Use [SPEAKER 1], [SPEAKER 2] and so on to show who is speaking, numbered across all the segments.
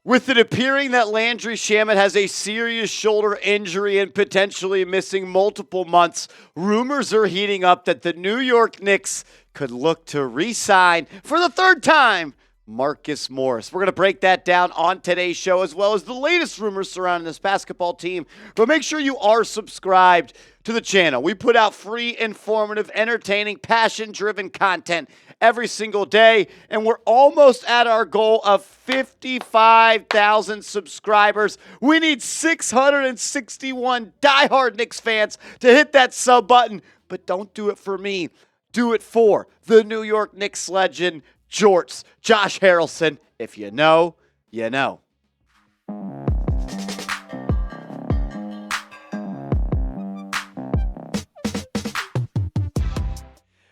[SPEAKER 1] With it appearing that Landry Shamet has a serious shoulder injury and potentially missing multiple months, rumors are heating up that the New York Knicks could look to re-sign for the third time Marcus Morris. We're going to break that down on today's show, as well as the latest rumors surrounding this basketball team. But make sure you are subscribed to the channel. We put out free, informative, entertaining, passion-driven content every single day, and we're almost at our goal of 55,000 subscribers. We need 661 diehard Knicks fans to hit that sub button, but don't do it for me. Do it for the New York Knicks legend, Jorts, Josh Harrelson. If you know, you know.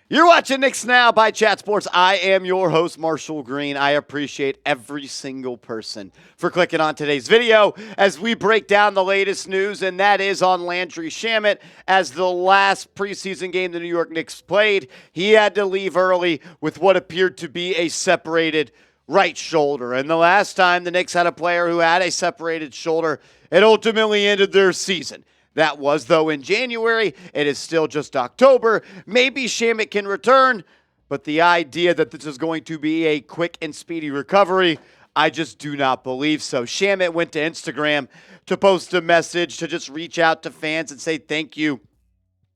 [SPEAKER 1] You're watching Knicks Now by Chat Sports. I am your host, Marshall Green. I appreciate every single person for clicking on today's video as we break down the latest news, and that is on Landry Shamet. As the last preseason game the New York Knicks played, he had to leave early with what appeared to be a separated right shoulder. And the last time the Knicks had a player who had a separated shoulder, it ultimately ended their season. That was, though, in January. It is still just October. Maybe Shamet can return, but the idea that this is going to be a quick and speedy recovery, I just do not believe so. Shamet went to Instagram to post a message to just reach out to fans and say thank you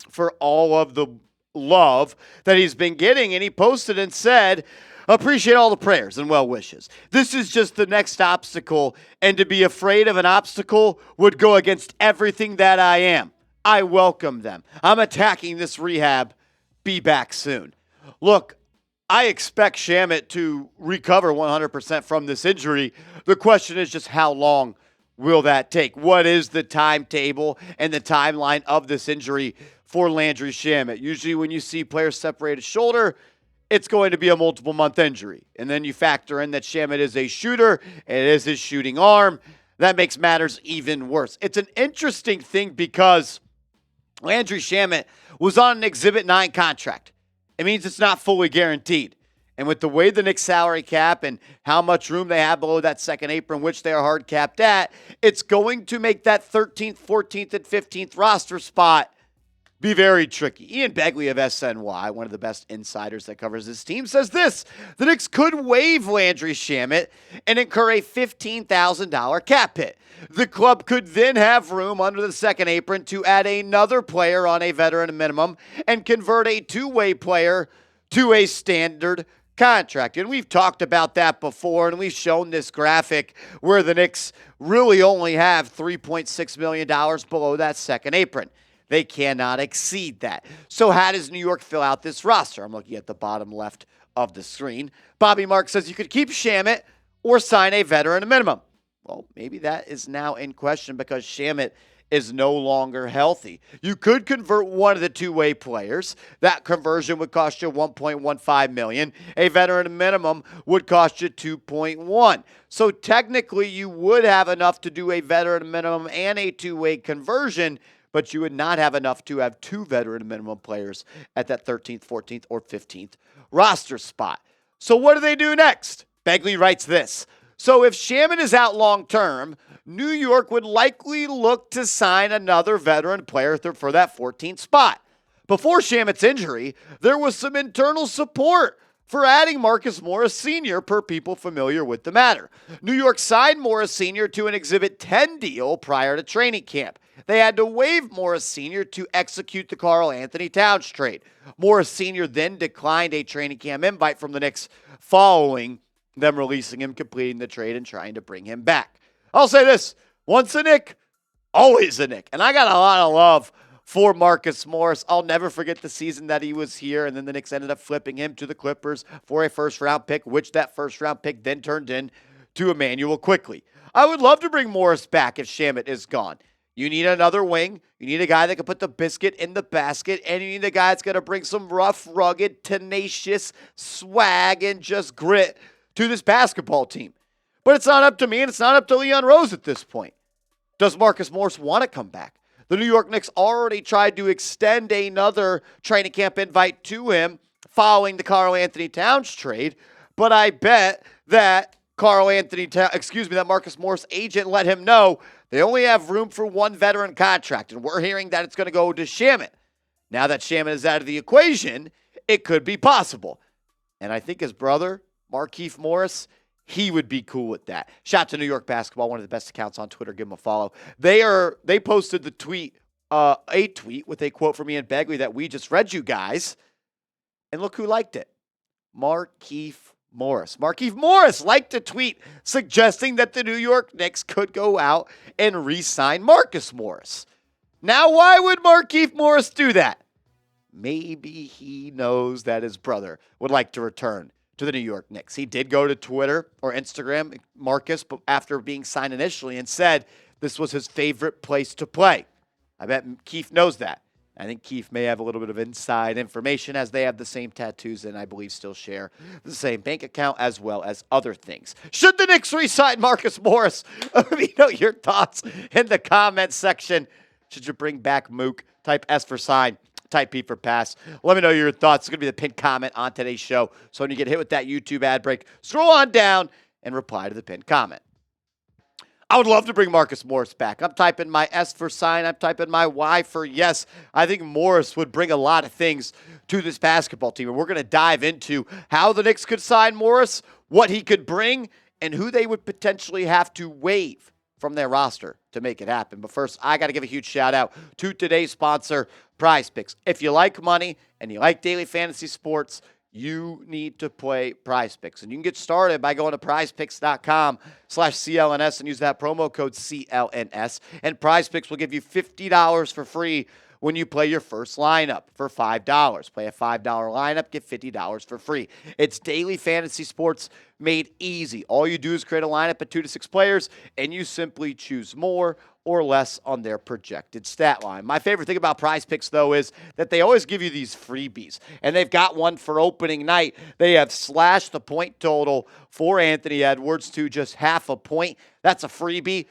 [SPEAKER 1] for all of the love that he's been getting. And he posted and said, appreciate all the prayers and well wishes. This is just the next obstacle, and to be afraid of an obstacle would go against everything that I am. I welcome them. I'm attacking this rehab. Be back soon. Look, I expect Shamet to recover 100% from this injury. The question is just how long will that take? What is the timetable and the timeline of this injury for Landry Shamet? Usually when you see players separate a shoulder, it's going to be a multiple-month injury. And then you factor in that Shamet is a shooter, and it is his shooting arm. That makes matters even worse. It's an interesting thing because Landry Shamet was on an Exhibit 9 contract. It means it's not fully guaranteed. And with the way the Knicks salary cap and how much room they have below that second apron, which they are hard capped at, it's going to make that 13th, 14th, and 15th roster spot be very tricky. Ian Begley of SNY, one of the best insiders that covers this team, says this: the Knicks could waive Landry Shamet and incur a $15,000 cap hit. The club could then have room under the second apron to add another player on a veteran minimum and convert a two-way player to a standard contract. And we've talked about that before, and we've shown this graphic where the Knicks really only have $3.6 million below that second apron. They cannot exceed that. So how does New York fill out this roster? I'm looking at the bottom left of the screen. Bobby Marks says you could keep Shamet or sign a veteran minimum. Well, maybe that is now in question because Shamet is no longer healthy. You could convert one of the two-way players. That conversion would cost you $1.15 million. A veteran minimum would cost you $2.1. So technically, you would have enough to do a veteran minimum and a two-way conversion, but you would not have enough to have two veteran minimum players at that 13th, 14th, or 15th roster spot. So what do they do next? Begley writes this: so if Shamet is out long-term, New York would likely look to sign another veteran player for that 14th spot. Before Shamet's injury, there was some internal support for adding Marcus Morris Sr. per people familiar with the matter. New York signed Morris Sr. to an Exhibit 10 deal prior to training camp. They had to waive Morris Sr. to execute the Karl Anthony Towns trade. Morris Sr. then declined a training camp invite from the Knicks following them releasing him, completing the trade, and trying to bring him back. I'll say this: once a Knick, always a Knick. And I got a lot of love for Marcus Morris. I'll never forget the season that he was here, and then the Knicks ended up flipping him to the Clippers for a first-round pick, which that first-round pick then turned into Emmanuel Quickley. I would love to bring Morris back if Shamet is gone. You need another wing. You need a guy that can put the biscuit in the basket, and you need a guy that's going to bring some rough, rugged, tenacious swag and just grit to this basketball team. But it's not up to me, and it's not up to Leon Rose at this point. Does Marcus Morris want to come back? The New York Knicks already tried to extend another training camp invite to him following the Karl Anthony Towns trade, but I bet that that Marcus Morris agent let him know they only have room for one veteran contract, and we're hearing that it's going to go to Shamet. Now that Shamet is out of the equation, it could be possible. And I think his brother, Markieff Morris, he would be cool with that. Shout out to New York Basketball, one of the best accounts on Twitter. Give them a follow. They posted the tweet, a tweet with a quote from Ian Begley that we just read you guys. And look who liked it. Markieff Morris. Markieff Morris liked a tweet suggesting that the New York Knicks could go out and re-sign Marcus Morris. Now, why would Markieff Morris do that? Maybe he knows that his brother would like to return to the New York Knicks. He did go to Twitter or Instagram, Marcus, but after being signed initially, and said this was his favorite place to play. I bet Keith knows that. I think Keith may have a little bit of inside information as they have the same tattoos and I believe still share the same bank account as well as other things. Should the Knicks re-sign Marcus Morris? Let me know your thoughts in the comments section. Should you bring back Mook? Type S for sign. Type P for pass. Let me know your thoughts. It's going to be the pinned comment on today's show. So when you get hit with that YouTube ad break, scroll on down and reply to the pinned comment. I would love to bring Marcus Morris back. I'm typing my S for sign. I'm typing my Y for yes. I think Morris would bring a lot of things to this basketball team. And we're going to dive into how the Knicks could sign Morris, what he could bring, and who they would potentially have to waive from their roster to make it happen. But first, I got to give a huge shout out to today's sponsor, Prize Picks. If you like money and you like daily fantasy sports, you need to play Prize Picks. And you can get started by going to prizepicks.com/CLNS and use that promo code CLNS. And Prize Picks will give you $50 for free when you play your first lineup for $5. Play a $5 lineup, get $50 for free. It's daily fantasy sports made easy. All you do is create a lineup of 2 to 6 players, and you simply choose more or less on their projected stat line. My favorite thing about Prize Picks, though, is that they always give you these freebies, and they've got one for opening night. They have slashed the point total for Anthony Edwards to just half a point. That's a freebie.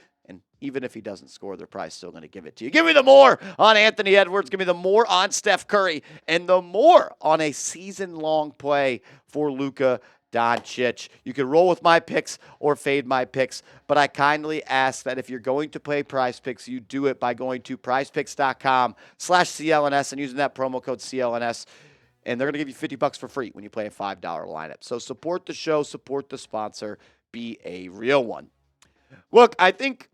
[SPEAKER 1] Even if he doesn't score, they're probably still going to give it to you. Give me the more on Anthony Edwards. Give me the more on Steph Curry. And the more on a season-long play for Luka Doncic. You can roll with my picks or fade my picks, but I kindly ask that if you're going to play Prize Picks, you do it by going to prizepicks.com/CLNS and using that promo code CLNS. And they're going to give you $50 for free when you play a $5 lineup. So support the show, support the sponsor, be a real one. Look, I think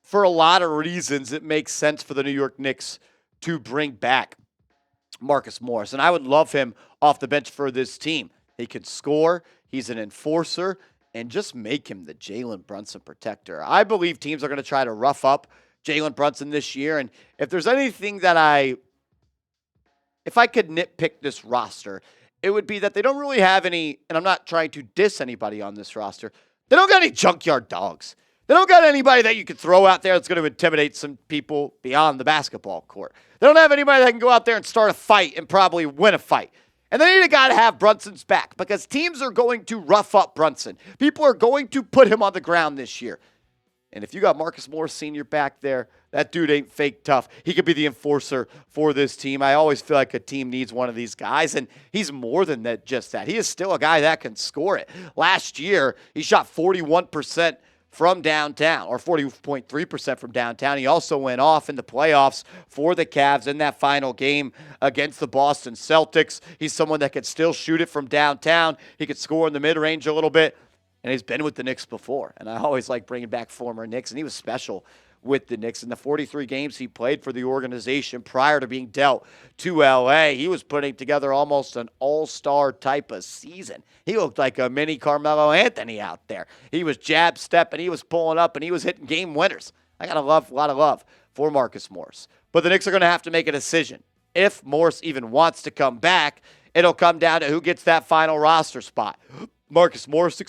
[SPEAKER 1] for a lot of reasons, it makes sense for the New York Knicks to bring back Marcus Morris. And I would love him off the bench for this team. He can score, he's an enforcer, and just make him the Jalen Brunson protector. I believe teams are going to try to rough up Jalen Brunson this year. And if there's anything that if I could nitpick this roster, it would be that they don't really have any, and I'm not trying to diss anybody on this roster, they don't got any junkyard dogs. They don't got anybody that you could throw out there that's going to intimidate some people beyond the basketball court. They don't have anybody that can go out there and start a fight and probably win a fight. And they need a guy to have Brunson's back because teams are going to rough up Brunson. People are going to put him on the ground this year. And if you got Marcus Morris Sr. back there, that dude ain't fake tough. He could be the enforcer for this team. I always feel like a team needs one of these guys, and he's more than that. Just that. He is still a guy that can score it. Last year, he shot 41% from downtown, or 40.3% from downtown. He also went off in the playoffs for the Cavs in that final game against the Boston Celtics. He's someone that could still shoot it from downtown. He could score in the mid-range a little bit, and he's been with the Knicks before. And I always like bringing back former Knicks, and he was special with the Knicks. In the 43 games he played for the organization prior to being dealt to L.A., he was putting together almost an all-star type of season. He looked like a mini Carmelo Anthony out there. He was jab stepping, he was pulling up, and he was hitting game winners. I got a lot of love for Marcus Morris. But the Knicks are going to have to make a decision. If Morris even wants to come back, it'll come down to who gets that final roster spot. Marcus Morris,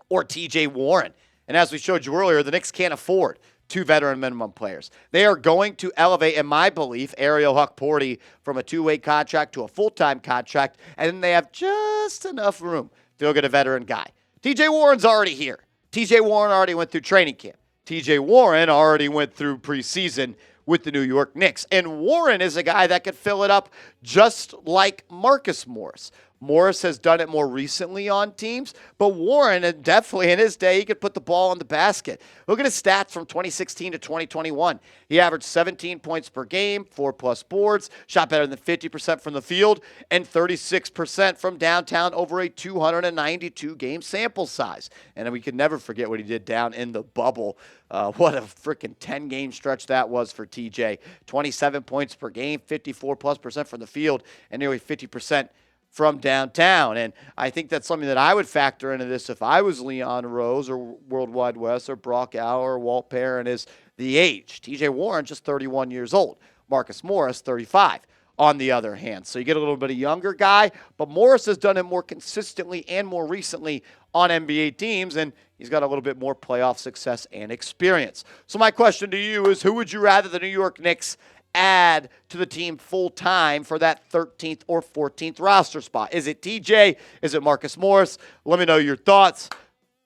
[SPEAKER 1] or T.J. Warren. And as we showed you earlier, the Knicks can't afford 2 veteran minimum players. They are going to elevate, in my belief, Ariel Huck-Porty from a 2-way contract to a full-time contract, and then they have just enough room to go get a veteran guy. T.J. Warren's already here. T.J. Warren already went through training camp. T.J. Warren already went through preseason with the New York Knicks. And Warren is a guy that could fill it up just like Marcus Morris. Morris has done it more recently on teams, but Warren, and definitely in his day, he could put the ball in the basket. Look at his stats from 2016 to 2021. He averaged 17 points per game, 4+ boards, shot better than 50% from the field, and 36% from downtown over a 292-game sample size. And we could never forget what he did down in the bubble. What a freaking 10-game stretch that was for TJ. 27 points per game, 54+% from the field, and nearly 50% from downtown. And I think that's something that I would factor into this if I was Leon Rose or Worldwide West or Brock Auer or Walt Perrin, is the age. TJ Warren, just 31 years old. Marcus Morris, 35 on the other hand. So you get a little bit of younger guy, but Morris has done it more consistently and more recently on NBA teams, and he's got a little bit more playoff success and experience. So my question to you is, who would you rather the New York Knicks add to the team full-time for that 13th or 14th roster spot? Is it TJ? Is it Marcus Morris? Let me know your thoughts.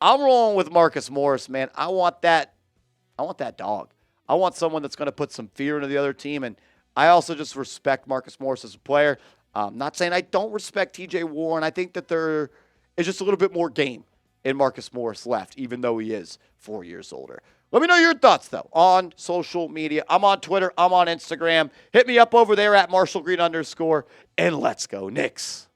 [SPEAKER 1] I'm rolling with Marcus Morris, man. I want that dog. I want someone that's going to put some fear into the other team, and I also just respect Marcus Morris as a player. Not saying I don't respect TJ Warren. I think that there is just a little bit more game in Marcus Morris left, even though he is 4 years older. Let me know your thoughts, though, on social media. I'm on Twitter. I'm on Instagram. Hit me up over there at @MarshallGreen_, and let's go Knicks.